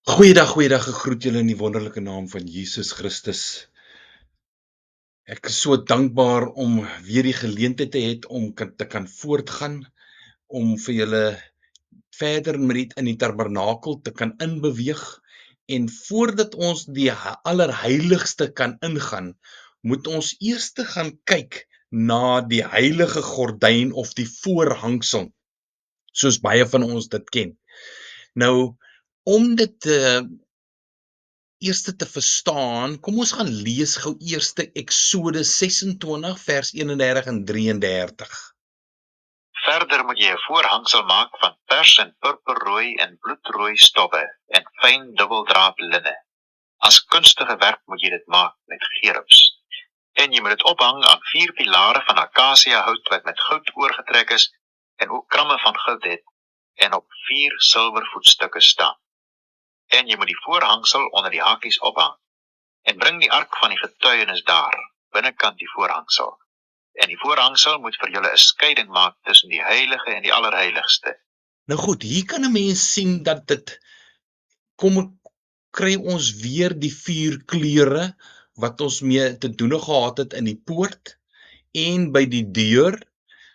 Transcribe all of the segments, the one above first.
Goeiedag, ek groet julle in die wonderlike naam van Jesus Christus. Ek is so dankbaar om weer die geleentheid te het om te kan voortgaan, om vir julle verder met in die tabernakel te kan inbeweeg. En voordat ons die allerheiligste kan ingaan, moet ons eers gaan kyk na die heilige gordyn of die voorhangsel, soos baie van ons dit ken. Nou, om dit eerste te verstaan, kom ons gaan lees gou eerste Eksodus 26 vers 31 en 33. Verder moet jy 'n voorhangsel maak van pers en purperrooi en bloedrooi stowwe en fyn dubbeldraad linne. As kunstige werk moet jy dit maak met gerubs. En jy moet dit ophang aan 4 pilare van akasia hout wat met goud oorgetrek is en ook kramme van goud het en op 4 silwervoetstukke staan. En jy moet die voorhangsel onder die hakies ophang en bring die ark van die getuienis daar, binnekant die voorhangsel. En die voorhangsel moet vir julle 'n skeiding maak tussen die heilige en die allerheiligste. Nou goed, hier kan 'n mens sien dat dit kry ons weer die 4 kleure wat ons mee te doen gehad het in die poort en by die deur.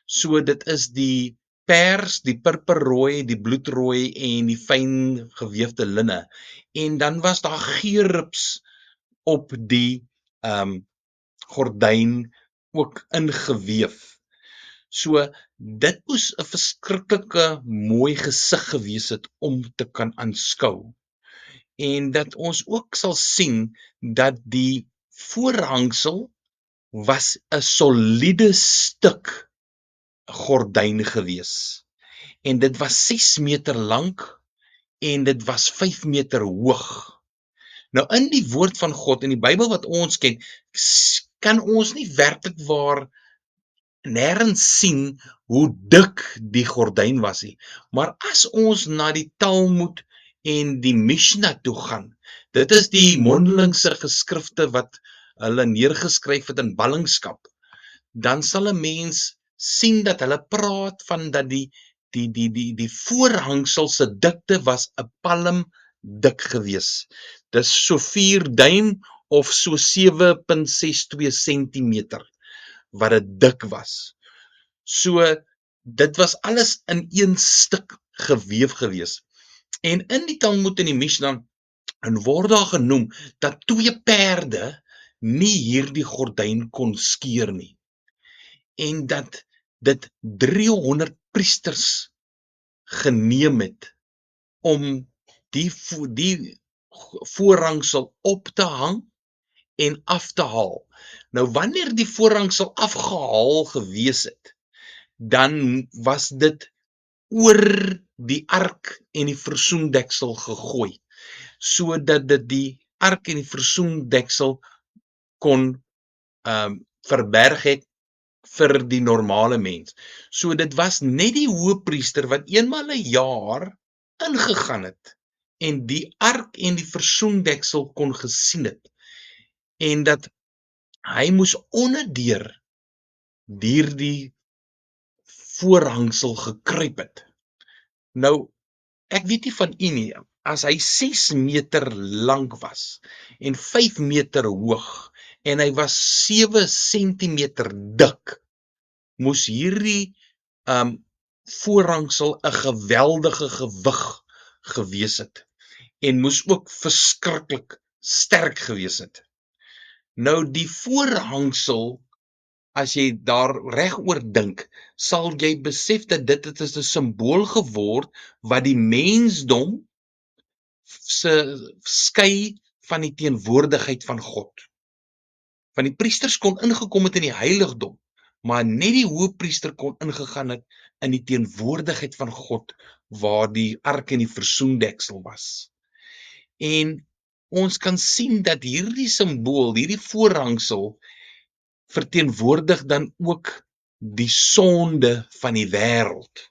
So dit is die pers, die purperrooi, die bloedrooi en die fyn gewefte linne. En dan was daar gerubs op die gordyn ook ingeweef. So dit moes 'n verskriklike mooi gesig gewees het om te kan aanskou. En dat ons ook sal sien dat die voorhangsel was 'n soliede stuk gordyn gewees. En dit was 6 meter lank en dit was 5 meter hoog. Nou in die woord van God in die Bybel wat ons ken, kan ons nie werklik waar nêrens sien hoe dik die gordyn was nie. Maar as ons na die Talmud en die Mishnah toe gaan, dit is die mondelingse geskrifte wat hulle neergeskryf het in ballingskap, dan sal 'n mens sien dat hulle praat van dat die voorhangsel se dikte was 'n palm dik gewees. Dis so 4 duim of so 7.62 sentimeter wat dit dik was. So dit was alles in een stuk geweef gewees. En in die Talmud en die Mishnah word daar genoem dat 2 perde nie hierdie gordyn kon skeer nie. En dat dit 300 priesters geneem het om die voorhangsel op te hang en af te haal. Nou wanneer die voorhangsel afgehaal gewees het, dan was dit oor die ark en die versoendeksel gegooi, sodat dit die ark en die versoendeksel kon verberg het vir die normale mens. So dit was net die hoëpriester wat eenmal 'n jaar ingegaan het en die ark en die versoendeksel kon gesien het, en dat hy moes onderdeur hierdie voorhangsel gekruip het. Nou, ek weet nie van u nie, as hy 6 meter lank was en 5 meter hoog en hy was 7 sentimeter dik, moes hierdie voorhangsel 'n geweldige gewig gewees het en moes ook verskriklik sterk gewees het. Nou die voorhangsel, as jy daar regoor dink, sal jy besef dat dit is 'n simbool geword wat die mensdom se skei van die teenwoordigheid van God. Want die priesters kon ingekom het in die heiligdom, maar net die hoëpriester kon ingegaan het in die teenwoordigheid van God, waar die ark en die versoendeksel was. En ons kan sien dat hierdie simbool, hierdie voorhangsel, verteenwoordig dan ook die sonde van die wêreld.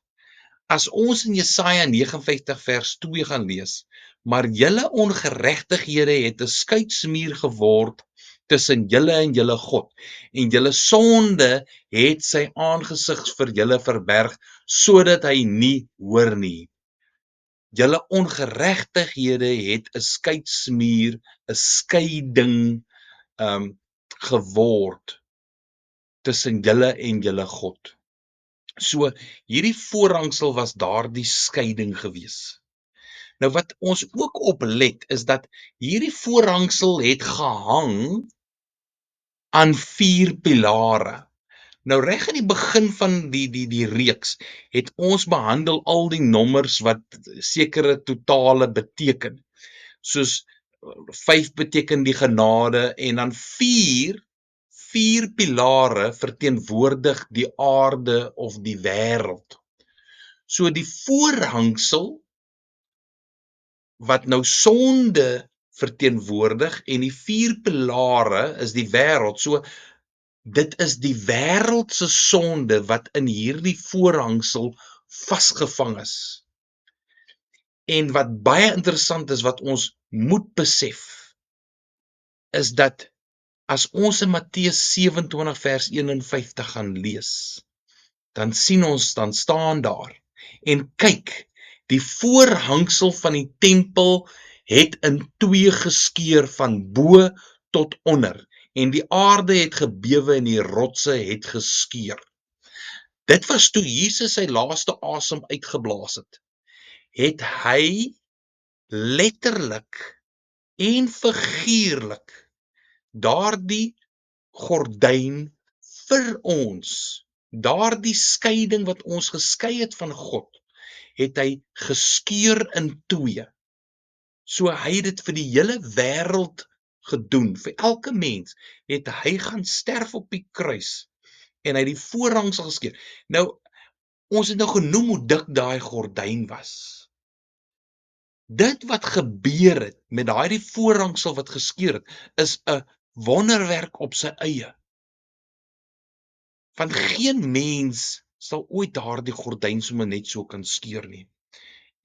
As ons in Jesaja 59 vers 2 gaan lees, maar julle ongeregtighede het 'n skeidsmuur geword tussen julle en julle God, en julle sonde het sy aangesig vir julle verberg, sodat hy nie hoor nie. julle ongeregtighede het 'n skeidsmuur, 'n skeiding geword tussen julle en julle God. So hierdie voorhangsel was daardie skeiding gewees. Nou wat ons ook oplet is dat hierdie voorhangsel het gehang aan 4 pilare. Nou reg aan die begin van die reeks het ons behandel al die nommers wat sekere totale beteken. Soos 5 beteken die genade en dan 4 pilare verteenwoordig die aarde of die wêreld. So die voorhangsel wat nou sonde verteenwoordig en die 4 pilare is die wêreld. So dit is die wêreld se sonde wat in hierdie voorhangsel vasgevang is. En wat baie interessant is wat ons moet besef is dat as ons in Matteus 27 vers 51 gaan lees, dan sien ons, dan staan daar en kyk, die voorhangsel van die tempel het in 2 geskeur van bo tot onder en die aarde het gebewe en die rotse het geskeur. Dit was toe Jesus sy laaste asem uitgeblaas het. Het hy letterlik en figuurlik daardie gordyn vir ons, daardie skeiding wat ons geskei het van God, het hy geskeur in 2. So hy het dit vir die hele wêreld gedoen, vir elke mens het hy gaan sterf op die kruis en hy het die voorhangsel geskeur. Nou, ons het nou genoem hoe dik daai gordyn was. Dit wat gebeur het met daai voorhangsel wat geskeur het, is 'n wonderwerk op sy eie. Want geen mens sal ooit daardie gordyn sommer net so kan skeur nie.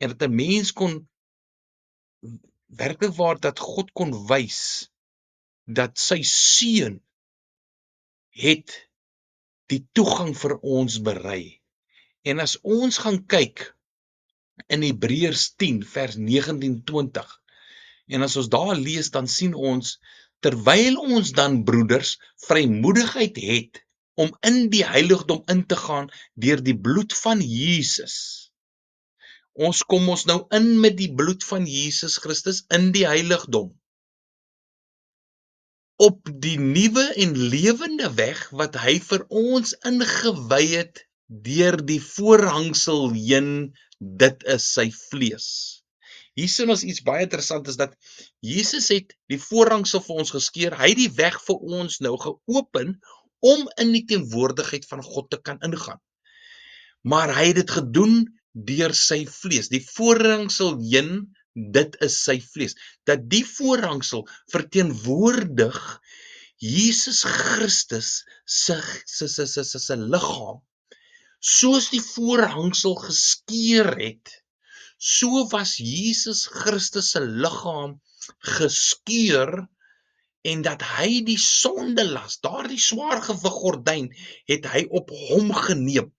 En dat 'n mens kon werklik waar dat God kon wys dat sy seun het die toegang vir ons berei. En as ons gaan kyk in Hebreërs 10 vers 19-20 en as ons daar lees, dan sien ons, terwyl ons dan broeders vrymoedigheid het om in die heiligdom in te gaan deur die bloed van Jesus. Ons kom ons nou in met die bloed van Jesus Christus in die heiligdom. Op die nuwe en lewende weg wat hy vir ons ingewy het deur die voorhangsel heen, dit is sy vlees. Hier sien ons iets baie interessant is dat Jesus het die voorhangsel vir ons geskeur, hy het die weg vir ons nou geopen om in die teenwoordigheid van God te kan ingaan. Maar hy het dit gedoen deur sy vlees. Die voorhangsel heen, dit is sy vlees. Dat die voorhangsel verteenwoordig Jesus Christus se liggaam. Soos die voorhangsel geskeur het, so was Jesus Christus se liggaam geskeur en dat hy die sondelas, daardie swaar gewig gordyn, het hy op hom geneem.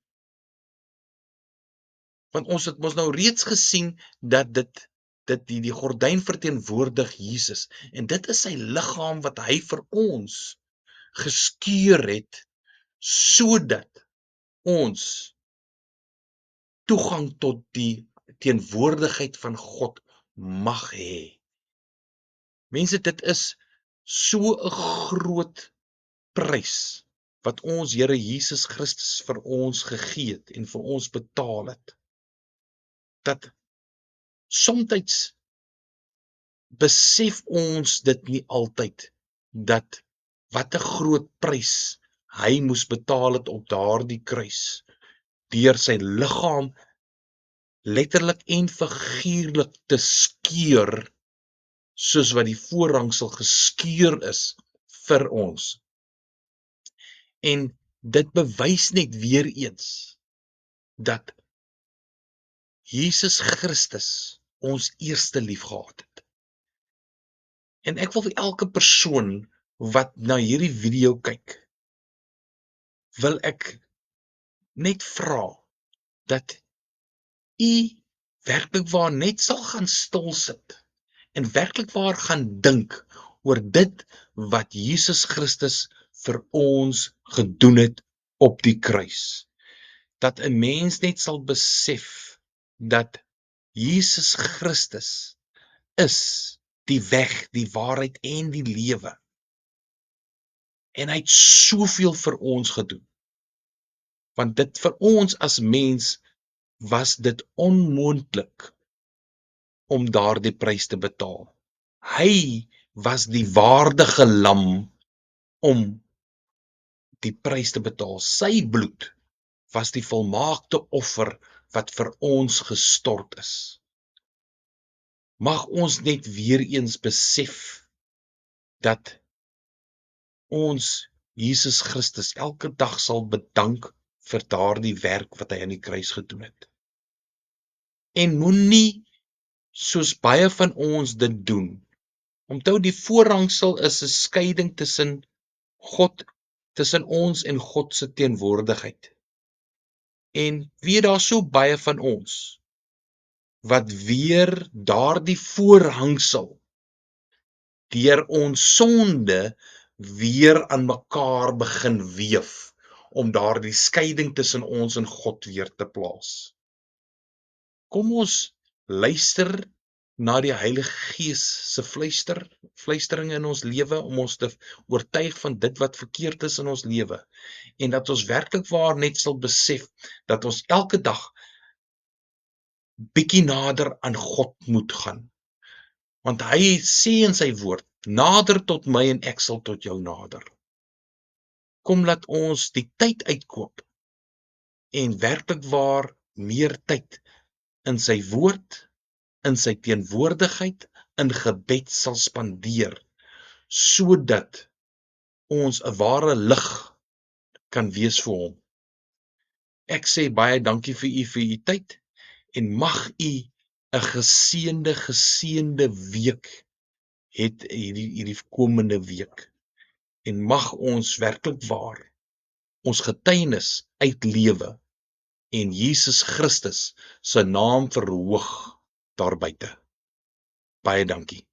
Want ons het mos nou reeds gesien dat die gordyn verteenwoordig Jesus en dit is sy liggaam wat hy vir ons geskeur het sodat ons toegang tot die teenwoordigheid van God mag hê. Mense, dit is so 'n groot prys wat ons Here Jesus Christus vir ons gegee het en vir ons betaal het. Dat soms besef ons dit nie altyd dat wat 'n groot prys hy moes betaal het op daardie kruis deur sy liggaam letterlik en figuurlik te skeur soos wat die voorhangsel geskeur is vir ons. En dit bewys net weer eens dat Jesus Christus ons eerste lief gehad het. En ek wil vir elke persoon wat na hierdie video kyk, wil ek net vra dat u werklik waar net sal gaan stil sit en werklik waar gaan dink oor dit wat Jesus Christus vir ons gedoen het op die kruis. Dat 'n mens net sal besef dat Jesus Christus is die weg, die waarheid en die lewe. En hy het soveel vir ons gedoen. Want dit vir ons as mens was dit onmoontlik om daardie prys te betaal. Hy was die waardige lam om die prys te betaal. Sy bloed was die volmaakte offer wat vir ons gestort is. Mag ons net weer eens besef dat ons Jesus Christus elke dag sal bedank vir daardie werk wat hy aan die kruis gedoen het. En moenie soos baie van ons dit doen. Onthou die voorhangsel is 'n skeiding tussen ons en God se teenwoordigheid. En weet daar so baie van ons wat weer daardie voorhangsel deur ons sonde weer aan mekaar begin weef om daardie skeiding tussen ons en God weer te plaas. Kom ons luister na die Heilige Gees se fluisteringe in ons lewe om ons te oortuig van dit wat verkeerd is in ons lewe en dat ons werklik waar net sal besef dat ons elke dag bietjie nader aan God moet gaan. Want hy sê in sy woord, nader tot my en ek sal tot jou nader. Kom laat ons die tyd uitkoop en werklik waar meer tyd in sy woord, in sy teenwoordigheid, in gebed sal spandeer, sodat ons 'n ware lig kan wees vir hom. Ek sê baie dankie vir u tyd en mag u 'n geseënde week het hierdie komende week. En mag ons werklik waar ons getuienis uitlewe en Jesus Christus se naam verhoog daar buite. Baie dankie.